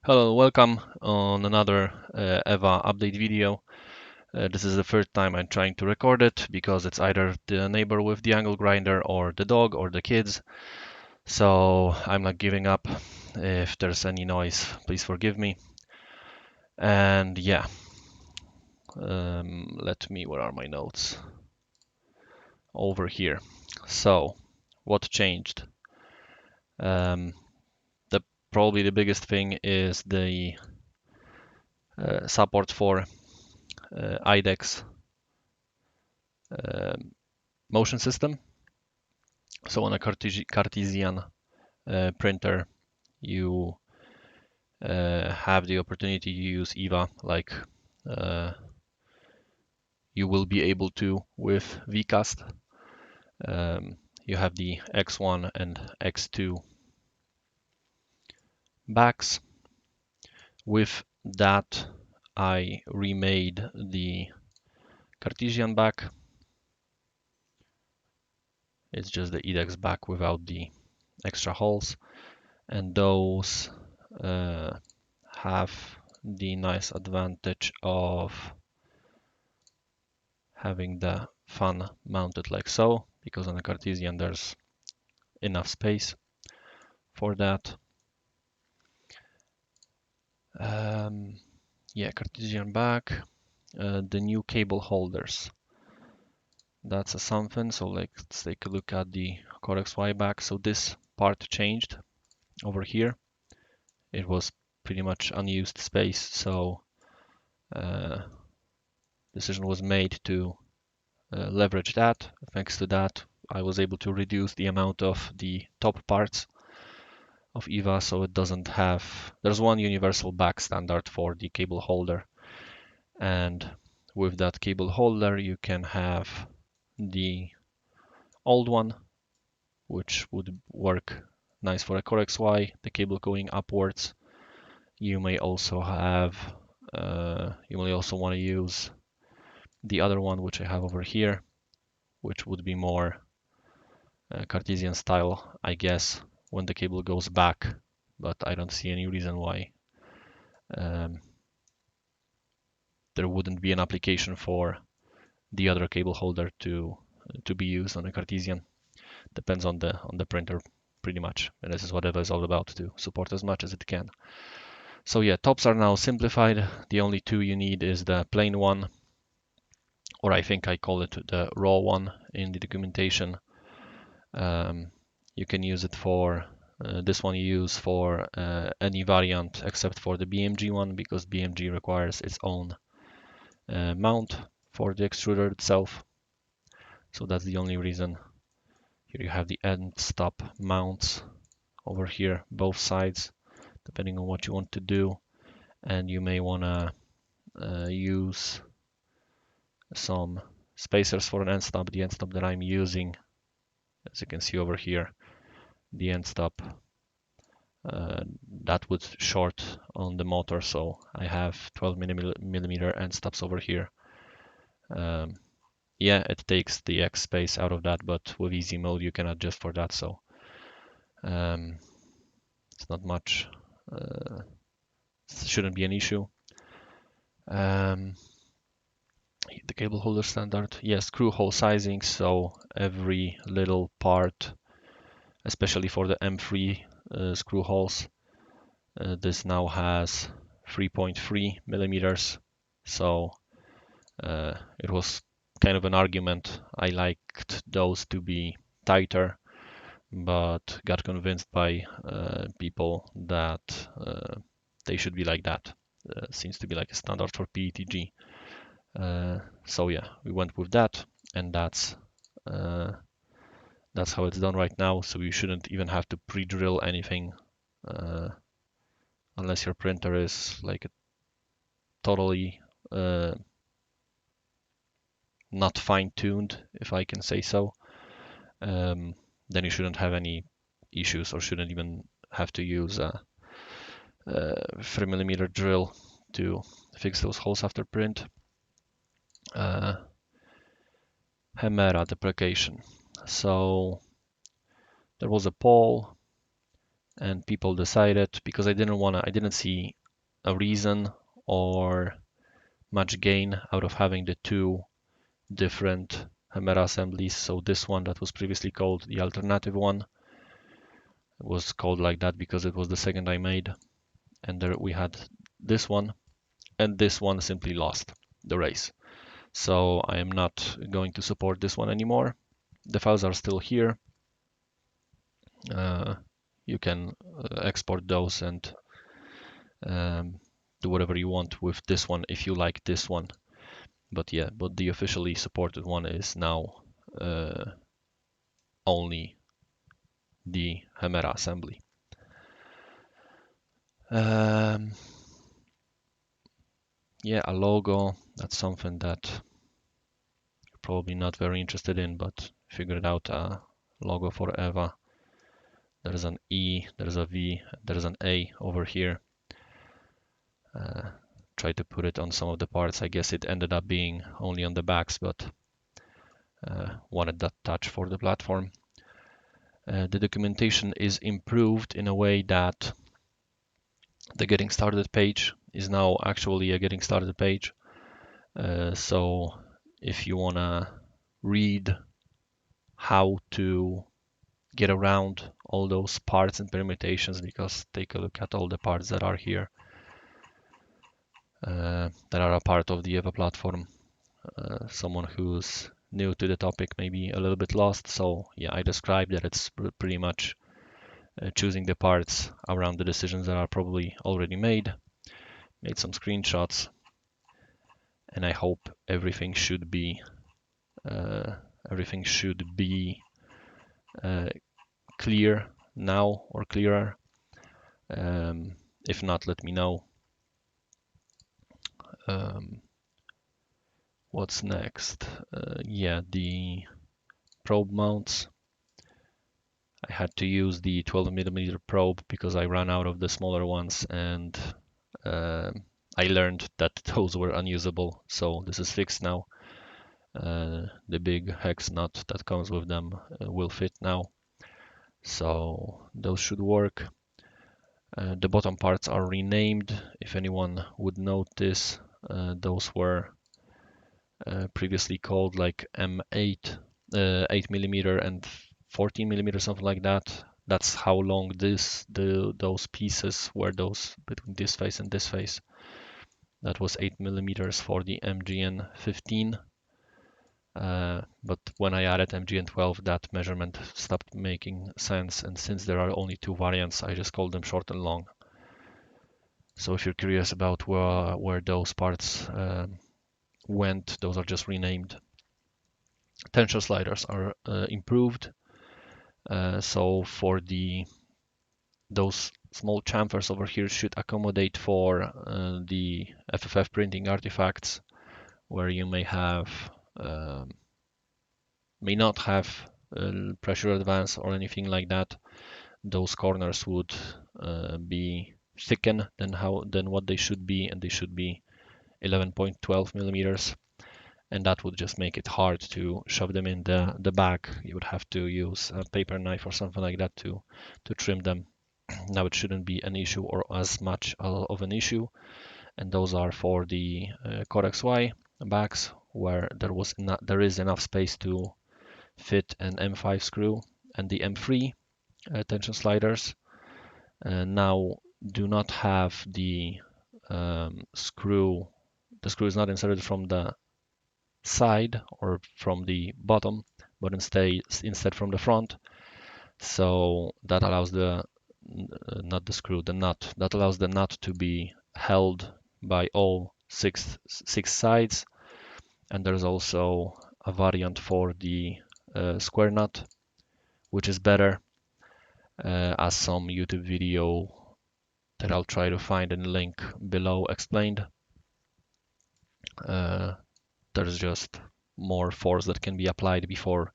Hello, welcome on another EVA update video. This is the third time I'm trying to record it because it's either the neighbor with the angle grinder or the dog or the kids. So I'm not giving up. If there's any noise, please forgive me. And yeah, where are my notes? Over here. So, what changed? Um, the Probably the biggest thing is the support for IDEX motion system. So on a Cartesian printer, you have the opportunity to use EVA like uh, you will be able to with VCast. You have the X1 and X2 backs. With that, I remade the Cartesian back. It's just the EDEX back without the extra holes, and those have the nice advantage of having the fan mounted like so, because on a Cartesian there's enough space for that. Yeah, Cartesian back, the new cable holders. That's a something. So let's take a look at the Core XY back. So this part changed over here. It was pretty much unused space, so decision was made to leverage that. Thanks to that, I was able to reduce the amount of the top parts of EVA, so it doesn't have, there's one universal back standard for the cable holder, and with that cable holder you can have the old one, which would work nice for a Core XY, the cable going upwards. You may also want to use the other one, which I have over here, which would be more Cartesian style, I guess, when the cable goes back, but I don't see any reason why um, there wouldn't be an application for the other cable holder to be used on a Cartesian. Depends on the printer pretty much, and this is what EVA is all about, to support as much as it can. So yeah, tops are now simplified. The only two you need is the plain one, or I think I call it the raw one in the documentation. You can use it for this one you use for any variant except for the BMG one, because BMG requires its own mount for the extruder itself. So that's the only reason. Here you have the end stop mounts over here, both sides, depending on what you want to do. And you may want to use some spacers for an end stop. The end stop that I'm using, as you can see over here, the end stop that would short on the motor, so I have 12 millimeter end stops over here. Yeah, it takes the X space out of that, but with easy mode you can adjust for that, so it's not much, shouldn't be an issue. The cable holder standard, yes, screw hole sizing, so every little part, especially for the M3 screw holes, this now has 3.3 millimeters, so it was kind of an argument. I liked those to be tighter, but got convinced by people that they should be like that. Seems to be like a standard for PETG. So yeah, we went with that, and that's how it's done right now. So you shouldn't even have to pre-drill anything unless your printer is like a totally not fine-tuned, if I can say so. Then you shouldn't have any issues, or shouldn't even have to use a 3mm drill to fix those holes after print. Hemera deprecation. So there was a poll and people decided, because I didn't see a reason or much gain out of having the two different Hemera assemblies. So this one that was previously called the alternative one was called like that because it was the second I made. And there we had this one, and this one simply lost the race. So I am not going to support this one anymore. The files are still here. You can export those and do whatever you want with this one if you like this one. But yeah, but the officially supported one is now only the Hemera assembly. Yeah, a logo, that's something that you're probably not very interested in, but figured out a logo for EVA. There's an E, there's a V, there's an A over here. Try to put it on some of the parts. I guess it ended up being only on the backs, but wanted that touch for the platform. The documentation is improved in a way that the getting started page is now actually a getting started page. So if you wanna read how to get around all those parts and permutations, because take a look at all the parts that are here that are a part of the EVA platform. Someone who's new to the topic may be a little bit lost. So yeah, I described that it's pretty much choosing the parts around the decisions that are probably already made some screenshots, and I hope everything should be clear now or clearer. If not, let me know. What's next? Yeah, the probe mounts. I had to use the 12mm probe because I ran out of the smaller ones, and I learned that those were unusable. So this is fixed now. The big hex nut that comes with them will fit now. So those should work. The bottom parts are renamed. If anyone would notice, those were previously called like M8, 8mm and 14mm, something like that. That's how long those pieces were, those between this face and this face. That was 8mm for the MGN 15. But when I added MGN 12, that measurement stopped making sense. And since there are only two variants, I just called them short and long. So if you're curious about where those parts went, those are just renamed. Tension sliders are improved. So for those small chamfers over here should accommodate for the FFF printing artifacts, where you may not have pressure advance or anything like that. Those corners would be thicker than what they should be, and they should be 11.12mm, and that would just make it hard to shove them in the bag. You would have to use a paper knife or something like that to trim them. Now it shouldn't be an issue or as much of an issue, and those are for the Core XY bags, where there is enough space to fit an M5 screw, and the M3 tension sliders now do not have the screw. The screw is not inserted from the side or from the bottom, but instead from the front. So that allows the nut. That allows the nut to be held by all six sides. And there's also a variant for the square nut, which is better, as some YouTube video that I'll try to find and link below explained. There's just more force that can be applied before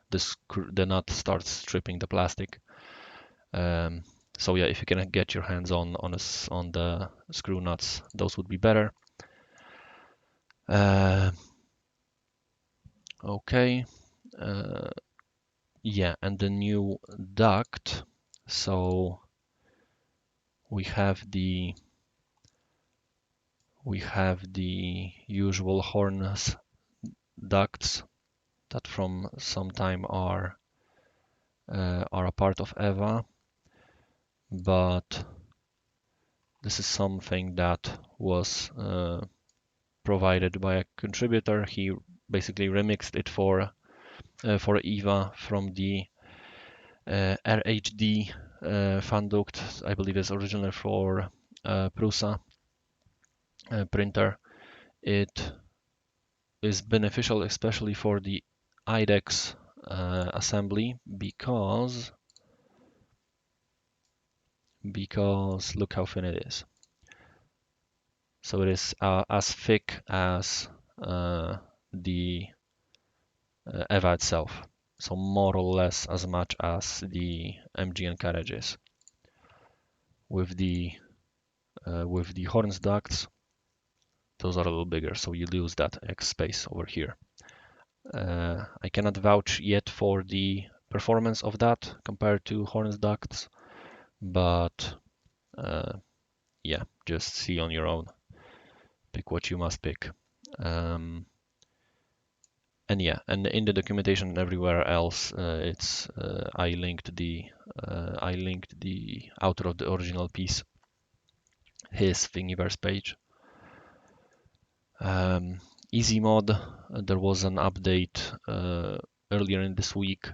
the nut starts stripping the plastic. So yeah, if you can get your hands on the screw nuts, those would be better. Okay. Yeah, and the new duct. So we have the usual Horns ducts that from some time are a part of EVA, but this is something that was provided by a contributor. He basically remixed it for EVA from the RHD fan duct. I believe it's originally for Prusa printer. It is beneficial especially for the IDEX assembly because look how thin it is. So it is as thick as the EVA itself, so more or less as much as the MGN carriage is. With the Horns ducts, those are a little bigger, so you lose that X space over here. I cannot vouch yet for the performance of that compared to Horns ducts, but yeah, just see on your own. Pick what you must pick. And yeah, and in the documentation and everywhere else, I linked the author of the original piece, his Thingiverse page. Easy mod, there was an update earlier in this week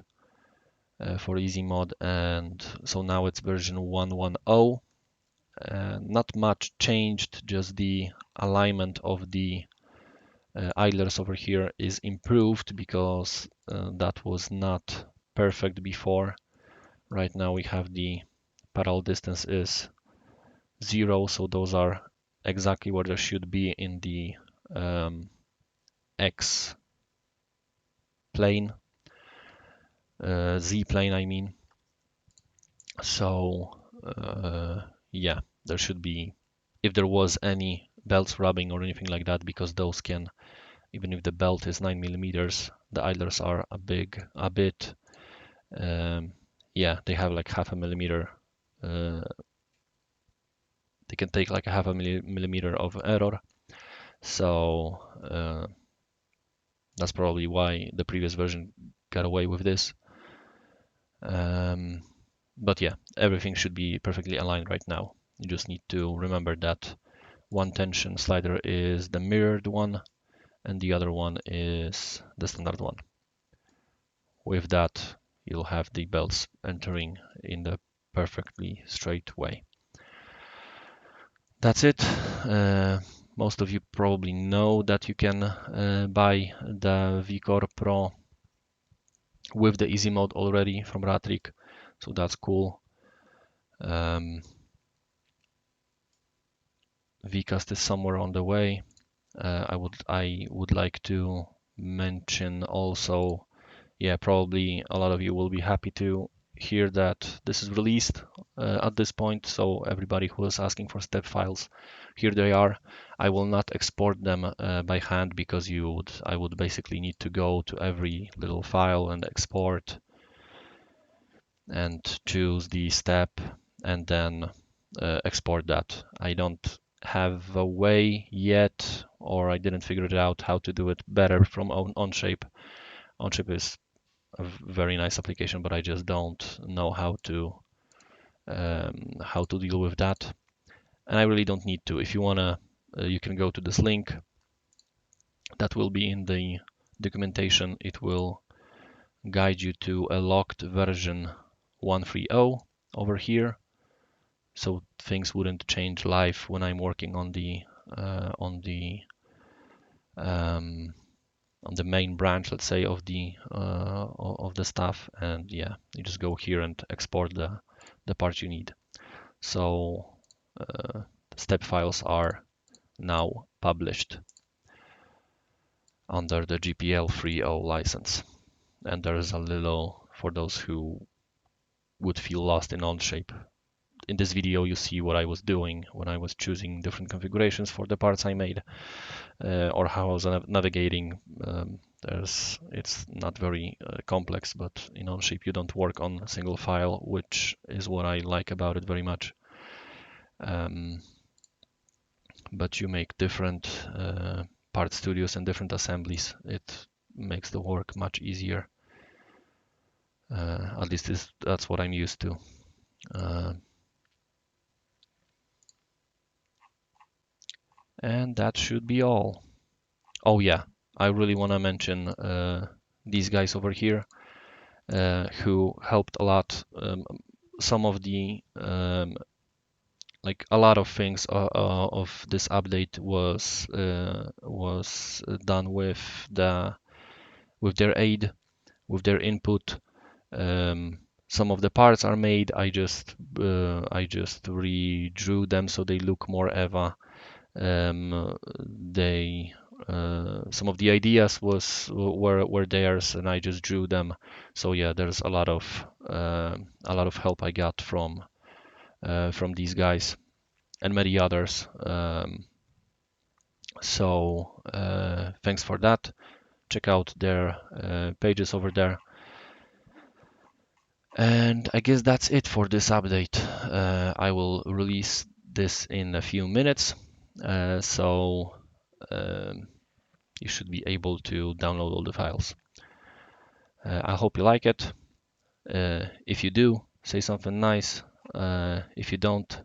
for Easy mod, and so now it's version 1.1.0. Not much changed, just the alignment of the idlers over here is improved because that was not perfect before. Right now we have the parallel distance is 0, so those are exactly where they should be in the X plane, Z plane I mean. So yeah, there should be, if there was any belts rubbing or anything like that, because those can, even if the belt is 9 millimeters, the idlers are a bit, yeah, they have like half a millimeter. They can take like a half a millimeter of error. So that's probably why the previous version got away with this. But yeah, everything should be perfectly aligned right now. You just need to remember that one tension slider is the mirrored one and the other one is the standard one. With that, you'll have the belts entering in the perfectly straight way. That's it. Most of you probably know that you can buy the VCore Pro with the easy mode already from Ratrick, so that's cool. Vcast is somewhere on the way. I would like to mention also, yeah, probably a lot of you will be happy to hear that this is released at this point. So everybody who is asking for step files, here they are. I will not export them by hand because I would basically need to go to every little file and export and choose the step and then export that. I don't have a way yet, or I didn't figure it out how to do it better from Onshape. Onshape is a very nice application, but I just don't know how to deal with that, and I really don't need to. If you wanna, you can go to this link that will be in the documentation. It will guide you to a locked version 1.3.0 over here, so things wouldn't change live when I'm working on the main branch, let's say, of the stuff. And yeah, you just go here and export the parts you need. So the step files are now published under the GPL 3.0 license. And there's a little, for those who would feel lost in Onshape, in this video you see what I was doing when I was choosing different configurations for the parts I made, or how I was navigating. It's not very complex, but in Onshape you don't work on a single file, which is what I like about it very much. um, but you make different part studios and different assemblies. It makes the work much easier. At least that's what I'm used to. And that should be all. Oh yeah, I really want to mention these guys over here who helped a lot. Some of the like a lot of things of this update was done with their aid, with their input. Some of the parts are made. I just redrew them so they look more EVA. They some of the ideas were theirs, and I just drew them. So yeah, there's a lot of help I got from these guys and many others. So thanks for that. Check out their pages over there. And I guess that's it for this update. I will release this in a few minutes, so you should be able to download all the files. I hope you like it. If you do, say something nice. If you don't,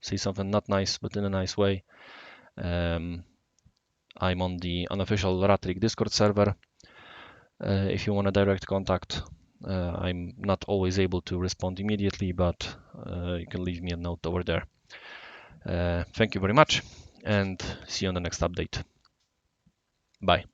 say something not nice, but in a nice way. I'm on the unofficial Ratrik Discord server. If you want a direct contact, I'm not always able to respond immediately, but you can leave me a note over there. Thank you very much, and see you on the next update. Bye.